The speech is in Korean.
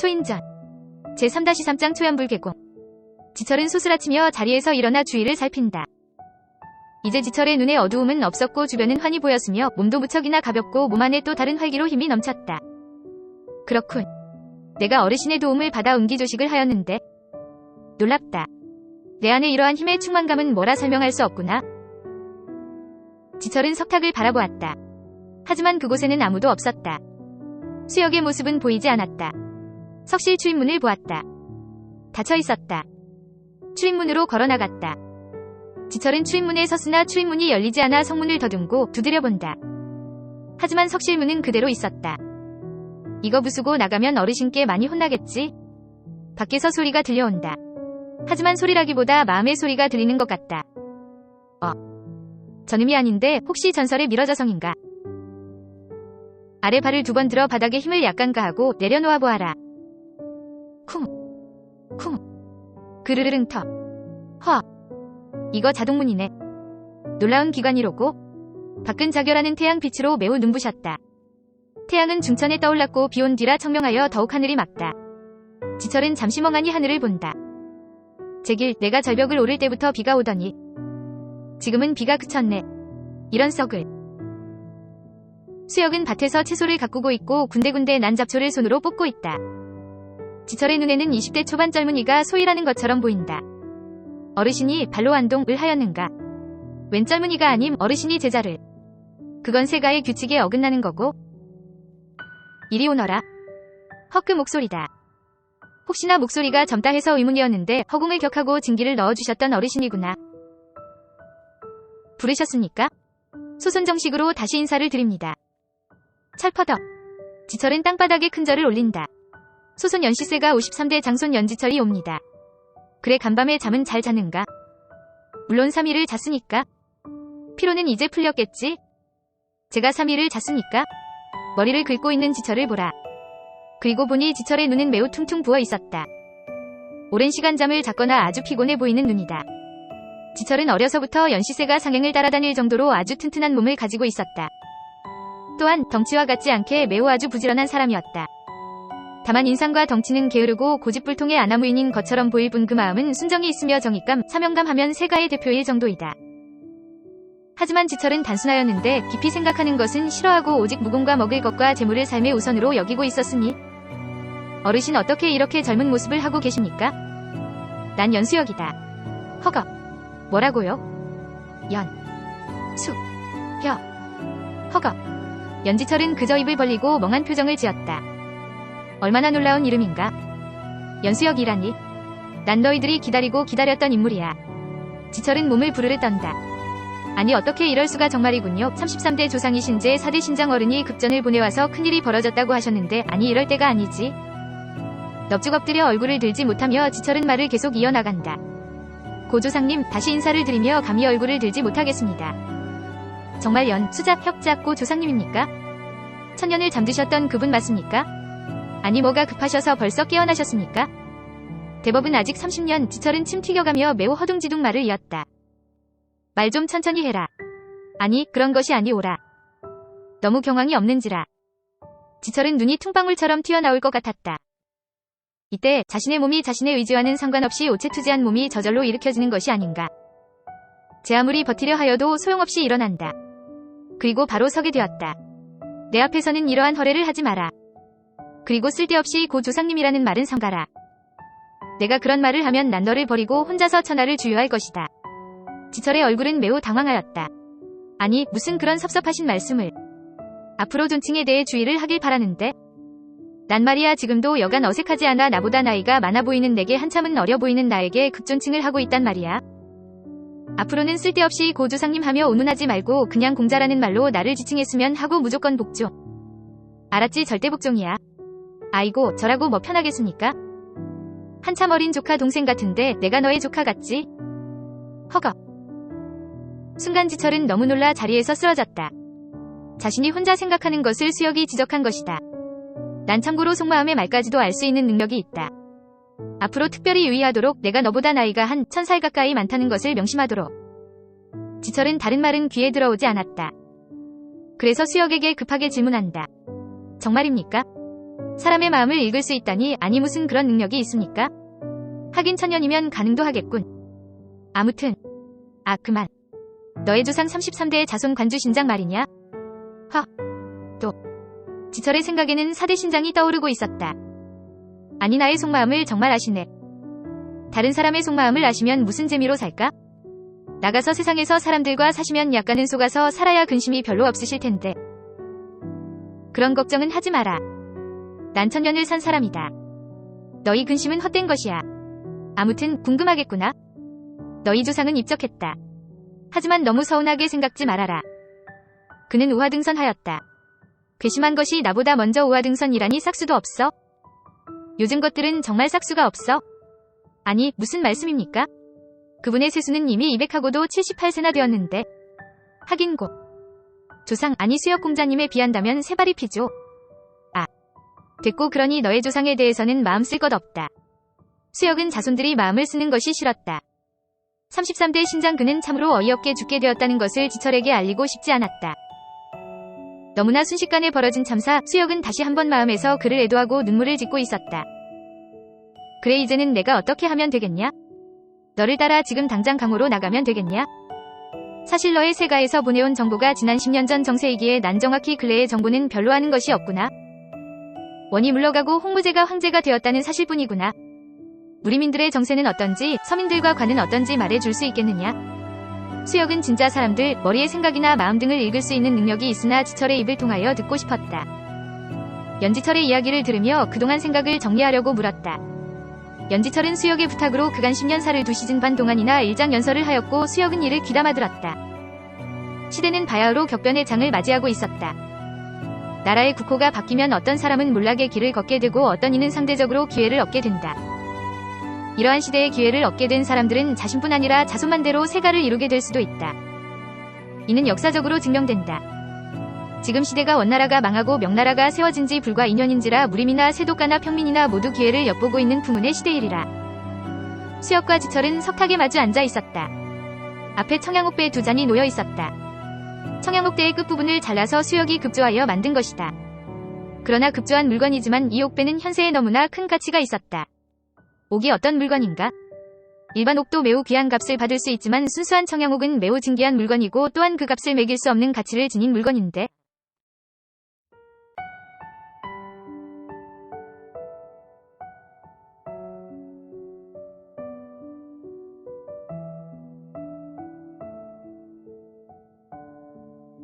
초인전 제3-3장 초연불개공. 지철은 소스라치며 자리에서 일어나 주위를 살핀다. 이제 지철의 눈에 어두움은 없었고 주변은 환히 보였으며 몸도 무척이나 가볍고 몸 안에 또 다른 활기로 힘이 넘쳤다. 그렇군. 내가 어르신의 도움을 받아 음기조식을 하였는데 놀랍다. 내 안에 이러한 힘의 충만감은 뭐라 설명할 수 없구나. 지철은 석탁을 바라보았다. 하지만 그곳에는 아무도 없었다. 수역의 모습은 보이지 않았다. 석실 출입문을 보았다. 닫혀 있었다. 출입문으로 걸어나갔다. 지철은 출입문에 섰으나 출입문이 열리지 않아 성문을 더듬고 두드려본다. 하지만 석실문은 그대로 있었다. 이거 부수고 나가면 어르신께 많이 혼나겠지? 밖에서 소리가 들려온다. 하지만 소리라기보다 마음의 소리가 들리는 것 같다. 저놈이 아닌데 혹시 전설의 미러저성인가? 아래 발을 2번 들어 바닥에 힘을 약간 가하고 내려놓아 보아라. 쿵 그르르릉 터 이거 자동문이네. 놀라운 기관이로고 밖은 자결하는 태양빛으로 매우 눈부셨다. 태양은 중천에 떠올랐고 비온 뒤라 청명하여 더욱 하늘이 맑다. 지철은 잠시 멍하니 하늘을 본다. 제길 내가 절벽을 오를 때부터 비가 오더니 지금은 비가 그쳤네. 이런 썩을. 수역은 밭에서 채소를 가꾸고 있고 군데군데 난 잡초를 손으로 뽑고 있다. 지철의 눈에는 20대 초반 젊은이가 소일하는 것처럼 보인다. 어르신이 발로 안동을 하였는가? 웬 젊은이가 아님 어르신이 제자를. 그건 세가의 규칙에 어긋나는 거고. 이리 오너라. 그 목소리다. 혹시나 목소리가 젊다 해서 의문이었는데 허공을 격하고 징기를 넣어주셨던 어르신이구나. 부르셨습니까? 소손정식으로 다시 인사를 드립니다. 철퍼덕. 지철은 땅바닥에 큰 절을 올린다. 소손 연시세가 53대 장손 연지철이 옵니다. 그래 간밤에 잠은 잘 자는가? 물론 3일을 잤으니까. 피로는 이제 풀렸겠지? 제가 3일을 잤으니까. 머리를 긁고 있는 지철을 보라. 그리고 보니 지철의 눈은 매우 퉁퉁 부어 있었다. 오랜 시간 잠을 잤거나 아주 피곤해 보이는 눈이다. 지철은 어려서부터 연시세가 상행을 따라다닐 정도로 아주 튼튼한 몸을 가지고 있었다. 또한 덩치와 같지 않게 매우 아주 부지런한 사람이었다. 다만 인상과 덩치는 게으르고 고집불통의 아나무인인 것처럼 보일 뿐 그 마음은 순정이 있으며 정의감, 사명감 하면 세가의 대표일 정도이다. 하지만 지철은 단순하였는데 깊이 생각하는 것은 싫어하고 오직 무공과 먹을 것과 재물을 삶의 우선으로 여기고 있었으니. 어르신 어떻게 이렇게 젊은 모습을 하고 계십니까? 난 연수역이다. 뭐라고요? 연지철은 그저 입을 벌리고 멍한 표정을 지었다. 얼마나 놀라운 이름인가? 연수역이라니. 난 너희들이 기다리고 기다렸던 인물이야. 지철은 몸을 부르르 떤다. 아니 어떻게 이럴 수가 정말이군요. 33대 조상이신 제 4대 신장 어른이 급전을 보내와서 큰일이 벌어졌다고 하셨는데 아니 이럴 때가 아니지. 넙죽 엎드려 얼굴을 들지 못하며 지철은 말을 계속 이어나간다. 고조상님 다시 인사를 드리며 감히 얼굴을 들지 못하겠습니다. 정말 수작 혁작 고 조상님입니까? 천년을 잠드셨던 그분 맞습니까? 아니 뭐가 급하셔서 벌써 깨어나셨습니까? 대법은 아직 30년. 지철은 침 튀겨가며 매우 허둥지둥 말을 이었다. 말 좀 천천히 해라. 아니 그런 것이 아니오라. 너무 경황이 없는지라. 지철은 눈이 퉁방울처럼 튀어나올 것 같았다. 이때 자신의 몸이 자신의 의지와는 상관없이 오체투지한 몸이 저절로 일으켜지는 것이 아닌가. 제 아무리 버티려 하여도 소용없이 일어난다. 그리고 바로 서게 되었다. 내 앞에서는 이러한 허례를 하지 마라. 그리고 쓸데없이 고 조상님이라는 말은 삼가라. 내가 그런 말을 하면 난 너를 버리고 혼자서 천하를 주유할 것이다. 지철의 얼굴은 매우 당황하였다. 아니 무슨 그런 섭섭하신 말씀을. 앞으로 존칭에 대해 주의를 하길 바라는데. 난 말이야 지금도 여간 어색하지 않아 나보다 나이가 많아 보이는 내게 한참은 어려 보이는 나에게 급존칭을 하고 있단 말이야. 앞으로는 쓸데없이 고 조상님 하며 운운하지 말고 그냥 공자라는 말로 나를 지칭했으면 하고 무조건 복종. 알았지? 절대 복종이야. 아이고 저라고 뭐 편하겠습니까? 한참 어린 조카 동생 같은데 내가 너의 조카 같지? 순간 지철은 너무 놀라 자리에서 쓰러졌다. 자신이 혼자 생각하는 것을 수역이 지적한 것이다. 난 참고로 속마음의 말까지도 알 수 있는 능력이 있다. 앞으로 특별히 유의하도록. 내가 너보다 나이가 한 1000살 가까이 많다는 것을 명심하도록. 지철은 다른 말은 귀에 들어오지 않았다. 그래서 수역에게 급하게 질문한다. 정말입니까? 사람의 마음을 읽을 수 있다니 아니 무슨 그런 능력이 있습니까? 하긴 천년이면 가능도 하겠군. 아무튼 그만. 너의 조상 33대 자손 관주 신장 말이냐? 또 지철의 생각에는 4대 신장이 떠오르고 있었다. 아니 나의 속마음을 정말 아시네. 다른 사람의 속마음을 아시면 무슨 재미로 살까? 나가서 세상에서 사람들과 사시면 약간은 속아서 살아야 근심이 별로 없으실 텐데. 그런 걱정은 하지 마라. 난 천년을 산 사람이다. 너희 근심은 헛된 것이야. 아무튼 궁금하겠구나. 너희 조상은 입적했다. 하지만 너무 서운하게 생각지 말아라. 그는 우화등선하였다. 괘씸한 것이 나보다 먼저 우화등선이라니 싹수도 없어? 요즘 것들은 정말 싹수가 없어? 아니 무슨 말씀입니까? 그분의 세수는 이미 200하고도 78세나 되었는데. 하긴 고 조상 아니 수역공자님에 비한다면 세 발이 피죠. 됐고 그러니 너의 조상에 대해서는 마음 쓸 것 없다. 수역은 자손들이 마음을 쓰는 것이 싫었다. 33대 신장 그는 참으로 어이없게 죽게 되었다는 것을 지철에게 알리고 싶지 않았다. 너무나 순식간에 벌어진 참사, 수역은 다시 한번 마음에서 그를 애도하고 눈물을 짓고 있었다. 그래 이제는 내가 어떻게 하면 되겠냐? 너를 따라 지금 당장 강호로 나가면 되겠냐? 사실 너의 세가에서 보내온 정보가 지난 10년 전 정세이기에 난 정확히 근래의 정보는 별로 아는 것이 없구나. 원이 물러가고 홍무제가 황제가 되었다는 사실뿐이구나. 무리민들의 정세는 어떤지, 서민들과 관은 어떤지 말해줄 수 있겠느냐? 수역은 진짜 사람들, 머리의 생각이나 마음 등을 읽을 수 있는 능력이 있으나 지철의 입을 통하여 듣고 싶었다. 연지철의 이야기를 들으며 그동안 생각을 정리하려고 물었다. 연지철은 수역의 부탁으로 그간 10년사를 2시즌 반 동안이나 일장연설을 하였고 수역은 이를 귀담아 들었다. 시대는 바야흐로 격변의 장을 맞이하고 있었다. 나라의 국호가 바뀌면 어떤 사람은 몰락의 길을 걷게 되고 어떤 이는 상대적으로 기회를 얻게 된다. 이러한 시대에 기회를 얻게 된 사람들은 자신뿐 아니라 자손만대로 세가를 이루게 될 수도 있다. 이는 역사적으로 증명된다. 지금 시대가 원나라가 망하고 명나라가 세워진 지 불과 2년인지라 무림이나 세독가나 평민이나 모두 기회를 엿보고 있는 풍운의 시대이리라. 수역과 지철은 석탁에 마주 앉아 있었다. 앞에 청양옥배 2잔이 놓여 있었다. 청양옥대의 끝부분을 잘라서 수역이 급조하여 만든 것이다. 그러나 급조한 물건이지만 이 옥배는 현세에 너무나 큰 가치가 있었다. 옥이 어떤 물건인가? 일반 옥도 매우 귀한 값을 받을 수 있지만 순수한 청양옥은 매우 진귀한 물건이고 또한 그 값을 매길 수 없는 가치를 지닌 물건인데